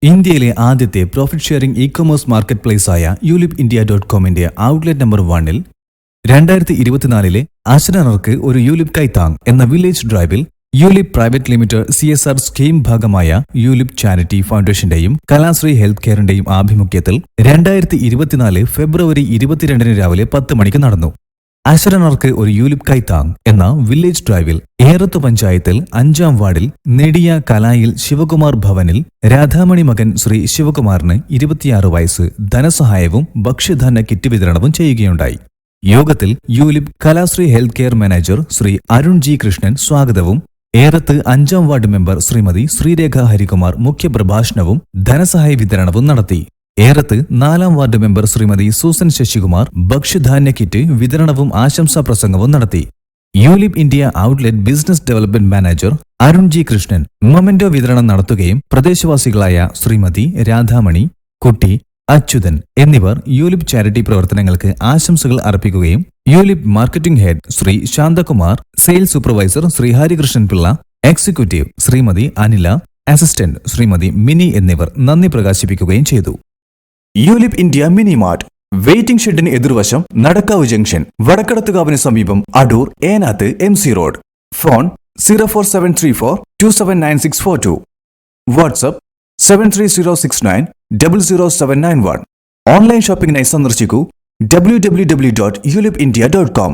ഇന്ത്യയിലെ ആദ്യത്തെ profit sharing e commerce market പ്ലേസായ ulipindia.comന്റെ ഔട്ട്ലെറ്റ് നമ്പർ 1-ൽ 2024-ലെ അശ്രനർക്ക് ഒരു യുലിപ് കൈത്താങ് എന്ന വില്ലേജ് ഡ്രൈവിൽ Ulip private limited CSR scheme ഭാഗമായ യുലിപ് ചാരിറ്റി ഫൗണ്ടേഷന്റെയും കലാശ്രീ ഹെൽത്ത് കെയറിന്റെയും ആഭിമുഖ്യത്തിൽ 2024 ഫെബ്രുവരി 22 രാവിലെ 10 മണിക്ക് നടന്നു. അശ്രനർക്ക് ഒരു യുലിപ് കൈത്താങ് എന്ന വില്ലേജ് ഡ്രൈവിൽ ഏറത്ത് പഞ്ചായത്തിൽ 5-ാം വാർഡിൽ നെടിയ കലായിൽ ശിവകുമാർ ഭവനിൽ രാധാമണി മകൻ ശ്രീ ശിവകുമാറിന് 26 വയസ്സ് ധനസഹായവും ഭക്ഷ്യധാന്യ കിറ്റ് വിതരണവും ചെയ്യുകയുണ്ടായി. യോഗത്തിൽ Ulip Kalashree health care manager Shri Arun G Krishnan സ്വാഗതവും, ഏറത്ത് 5-ാം വാർഡ് മെമ്പർ ശ്രീമതി ശ്രീരേഖ ഹരികുമാർ മുഖ്യപ്രഭാഷണവും ധനസഹായ വിതരണവും നടത്തി. ഏറത്ത് 4-ാം ward member Shrimati Susan Sasikumar ഭക്ഷ്യധാന്യ കിറ്റ് വിതരണവും ആശംസാ പ്രസംഗവും നടത്തി. Ulip India outlet business development manager Arun G Krishnan memento വിതരണം നടത്തുകയും പ്രദേശവാസികളായ ശ്രീമതി രാധാമണി, കുട്ടി, അച്യുതൻ എന്നിവർ യുലിപ് ചാരിറ്റി പ്രവർത്തനങ്ങൾക്ക് ആശംസകൾ അർപ്പിക്കുകയും Ulip marketing head Shri Shanthakumar, sales supervisor Shri Harikrishnan Pillai, executive Shrimati Anila, assistant Shrimati Mini എന്നിവർ നന്ദി പ്രകാശിപ്പിക്കുകയും ചെയ്തു. Ulip India mini mart, waiting ഷെഡിന് എതിർവശം, നടക്കാവ് ജംഗ്ഷൻ, വടക്കടത്തുകാവിന് സമീപം, Adoor, Enath, MC road. Phone 04734279642. WhatsApp 7306900791. Online ഷോപ്പിംഗിനായി സന്ദർശിക്കൂ www.ulipindia.com.